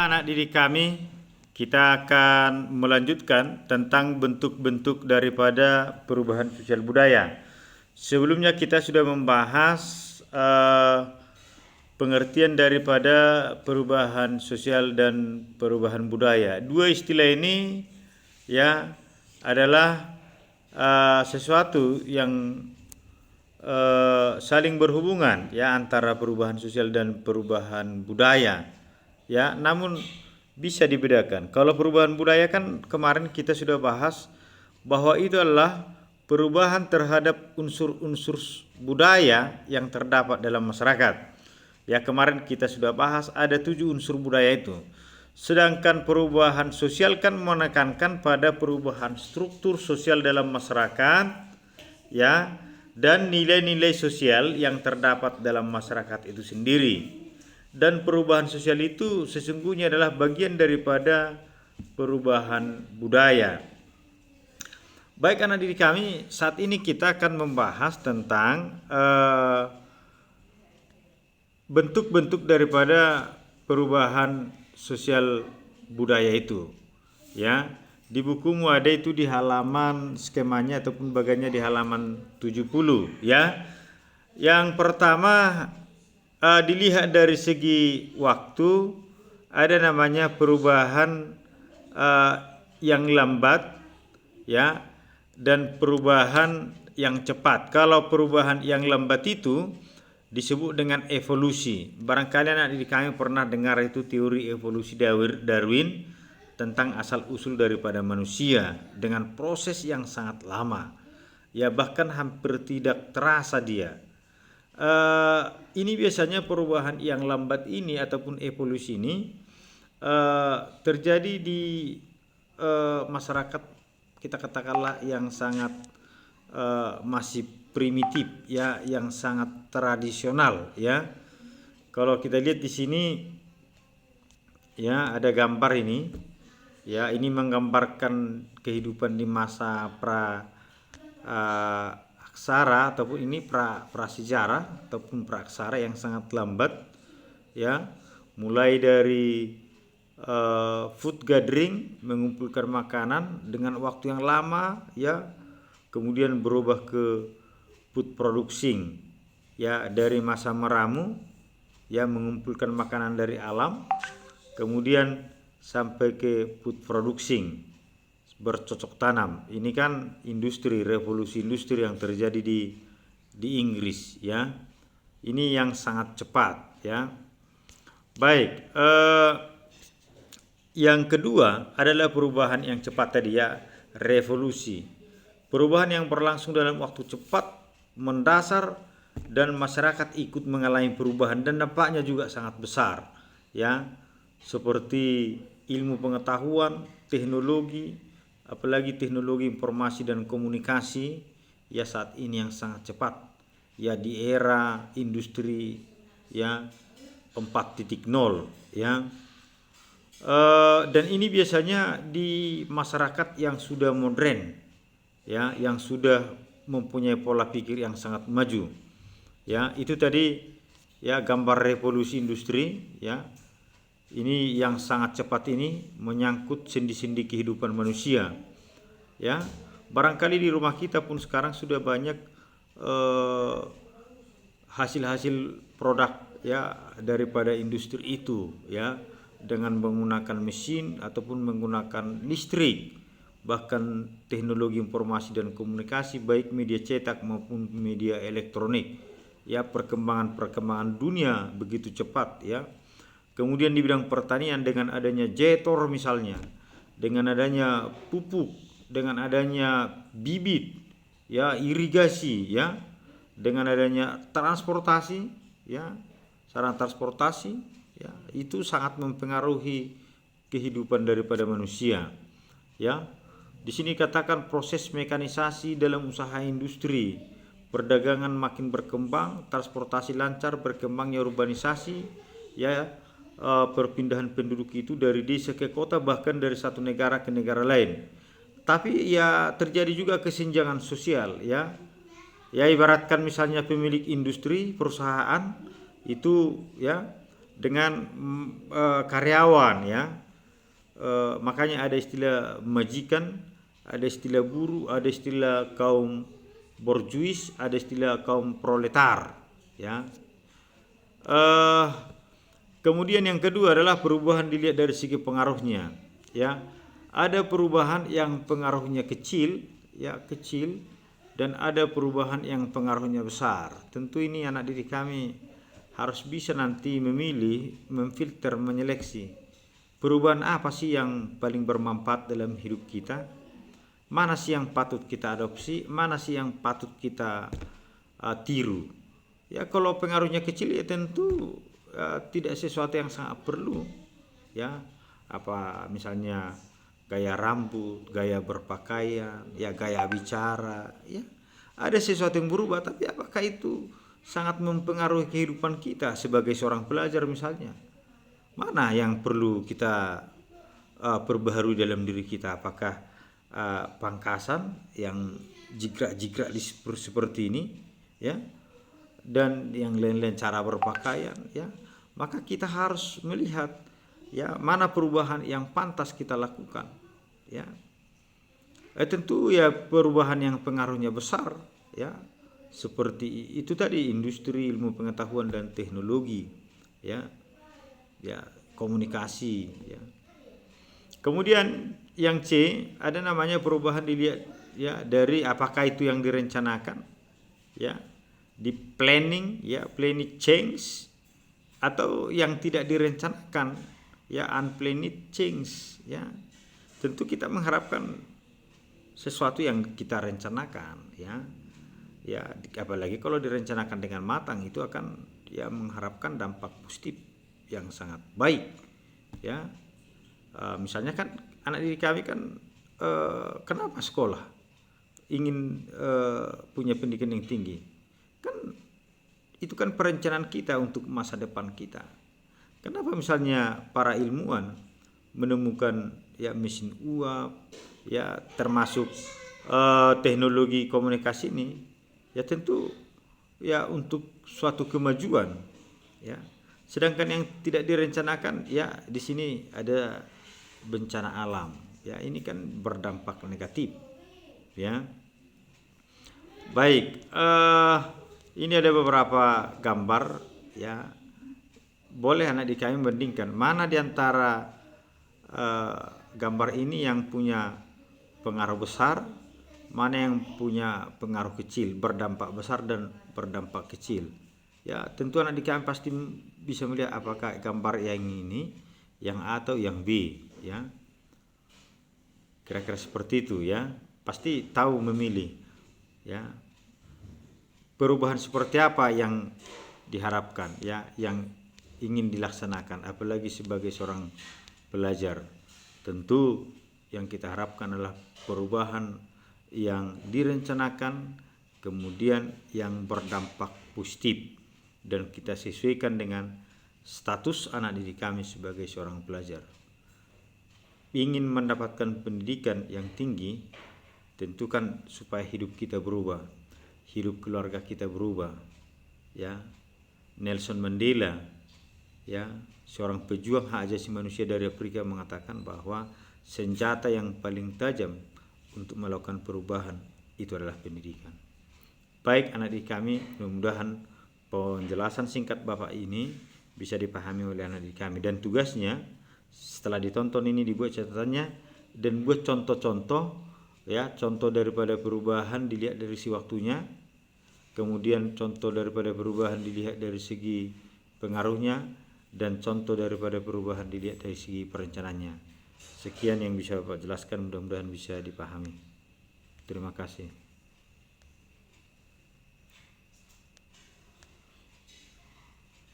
Anak didik kami, kita akan melanjutkan tentang bentuk-bentuk daripada perubahan sosial budaya. Sebelumnya kita sudah membahas pengertian daripada perubahan sosial dan perubahan budaya. Dua istilah ini ya adalah sesuatu yang saling berhubungan ya antara perubahan sosial dan perubahan budaya. Ya, namun bisa dibedakan. Kalau perubahan budaya kan kemarin kita sudah bahas bahwa itu adalah perubahan terhadap unsur-unsur budaya yang terdapat dalam masyarakat. Ya, kemarin kita sudah bahas ada 7 unsur budaya itu. Sedangkan perubahan sosial kan menekankan pada perubahan struktur sosial dalam masyarakat, ya, dan nilai-nilai sosial yang terdapat dalam masyarakat itu sendiri. Dan perubahan sosial itu sesungguhnya adalah bagian daripada perubahan budaya. Baik anak didik kami, saat ini kita akan membahas tentang bentuk-bentuk daripada perubahan sosial budaya itu. Ya, di bukumu ada itu di halaman skemanya ataupun bagiannya di halaman 70 ya. Yang pertama dilihat dari segi waktu, ada namanya perubahan yang lambat ya dan perubahan yang cepat. Kalau perubahan yang lambat itu disebut dengan evolusi. Barangkali anak didik kami pernah dengar itu teori evolusi Darwin tentang asal usul daripada manusia dengan proses yang sangat lama. Ya, bahkan hampir tidak terasa dia. Ini biasanya perubahan yang lambat ini ataupun evolusi ini terjadi di masyarakat kita katakanlah yang sangat masih primitif ya, yang sangat tradisional ya. Kalau kita lihat di sini ya ada gambar ini ya, ini menggambarkan kehidupan di masa aksara ataupun ini prasejarah ataupun praaksara yang sangat lambat ya, mulai dari food gathering, mengumpulkan makanan dengan waktu yang lama ya, kemudian berubah ke food producing ya, dari masa meramu ya, mengumpulkan makanan dari alam, kemudian sampai ke food producing, bercocok tanam. Ini kan industri, revolusi industri yang terjadi di Inggris ya. Ini yang sangat cepat ya. Baik, yang kedua adalah perubahan yang cepat tadi ya, revolusi. Perubahan yang berlangsung dalam waktu cepat, mendasar, dan masyarakat ikut mengalami perubahan dan dampaknya juga sangat besar ya. Seperti ilmu pengetahuan, teknologi, apalagi teknologi informasi dan komunikasi ya saat ini yang sangat cepat ya, di era industri ya 4.0 ya. Dan ini biasanya di masyarakat yang sudah modern ya, yang sudah mempunyai pola pikir yang sangat maju ya. Itu tadi ya gambar revolusi industri ya. Ini yang sangat cepat ini menyangkut sendi-sendi kehidupan manusia ya. Barangkali di rumah kita pun sekarang sudah banyak hasil-hasil produk ya daripada industri itu ya, dengan menggunakan mesin ataupun menggunakan listrik, bahkan teknologi informasi dan komunikasi baik media cetak maupun media elektronik ya. Perkembangan dunia begitu cepat ya. Kemudian di bidang pertanian dengan adanya jetor misalnya, dengan adanya pupuk, dengan adanya bibit ya, irigasi ya, dengan adanya transportasi ya, sarana transportasi ya, itu sangat mempengaruhi kehidupan daripada manusia ya. Di sini katakan proses mekanisasi dalam usaha industri, perdagangan makin berkembang, transportasi lancar, berkembangnya urbanisasi ya, perpindahan penduduk itu dari desa ke kota, bahkan dari satu negara ke negara lain. Tapi ya terjadi juga kesenjangan sosial ya. Ya ibaratkan misalnya pemilik industri perusahaan itu ya dengan karyawan ya. Makanya ada istilah majikan, ada istilah buruh, ada istilah kaum borjuis, ada istilah kaum proletar ya. Kemudian yang kedua adalah perubahan dilihat dari segi pengaruhnya ya. Ada perubahan yang pengaruhnya kecil ya, kecil, dan ada perubahan yang pengaruhnya besar. Tentu ini anak didik kami harus bisa nanti memilih, memfilter, menyeleksi perubahan apa sih yang paling bermanfaat dalam hidup kita, mana sih yang patut kita adopsi, mana sih yang patut kita tiru. Ya kalau pengaruhnya kecil ya tentu tidak sesuatu yang sangat perlu ya, apa misalnya gaya rambut, gaya berpakaian, ya gaya bicara ya. Ada sesuatu yang berubah, tapi apakah itu sangat mempengaruhi kehidupan kita sebagai seorang pelajar misalnya? Mana yang perlu kita perbaharui dalam diri kita? Apakah pangkasan yang jigrak-jigrak seperti ini ya, dan yang lain-lain cara berpakaian ya? Maka kita harus melihat ya mana perubahan yang pantas kita lakukan ya. Tentu ya perubahan yang pengaruhnya besar ya, seperti itu tadi, industri ilmu pengetahuan dan teknologi ya, ya komunikasi ya. Kemudian yang C, ada namanya perubahan dilihat ya dari apakah itu yang direncanakan ya, di planning ya, planning change, atau yang tidak direncanakan ya, unplanned change ya. Tentu kita mengharapkan sesuatu yang kita rencanakan ya. Ya apalagi kalau direncanakan dengan matang, itu akan ya mengharapkan dampak positif yang sangat baik ya. Misalnya kan anak didik kami kan kenapa sekolah ingin punya pendidikan yang tinggi, kan itu kan perencanaan kita untuk masa depan kita. Kenapa misalnya para ilmuwan menemukan ya mesin uap ya, termasuk teknologi komunikasi ini ya, tentu ya untuk suatu kemajuan ya. Sedangkan yang tidak direncanakan ya, di sini ada bencana alam ya, ini kan berdampak negatif ya. Baik, ini ada beberapa gambar ya. Boleh anak didik kami membandingkan mana di antara gambar ini yang punya pengaruh besar, mana yang punya pengaruh kecil, berdampak besar dan berdampak kecil. Ya, tentu anak didik kami pasti bisa melihat apakah gambar yang ini, yang A atau yang B ya. Kira-kira seperti itu ya. Pasti tahu memilih ya. Perubahan seperti apa yang diharapkan ya, yang ingin dilaksanakan, apalagi sebagai seorang pelajar. Tentu yang kita harapkan adalah perubahan yang direncanakan, kemudian yang berdampak positif, dan kita sesuaikan dengan status anak didik kami sebagai seorang pelajar. Ingin mendapatkan pendidikan yang tinggi, tentu kan supaya hidup kita berubah, hidup keluarga kita berubah ya. Nelson Mandela ya, seorang pejuang hak asasi manusia dari Afrika, mengatakan bahwa senjata yang paling tajam untuk melakukan perubahan itu adalah pendidikan. Baik anak didik kami, mudah-mudahan penjelasan singkat Bapak ini bisa dipahami oleh anak didik kami, dan tugasnya setelah ditonton ini dibuat catatannya dan buat contoh-contoh ya, contoh daripada perubahan dilihat dari si waktunya, kemudian contoh daripada perubahan dilihat dari segi pengaruhnya, dan contoh daripada perubahan dilihat dari segi perencanaannya. Sekian yang bisa Bapak jelaskan, mudah-mudahan bisa dipahami. Terima kasih.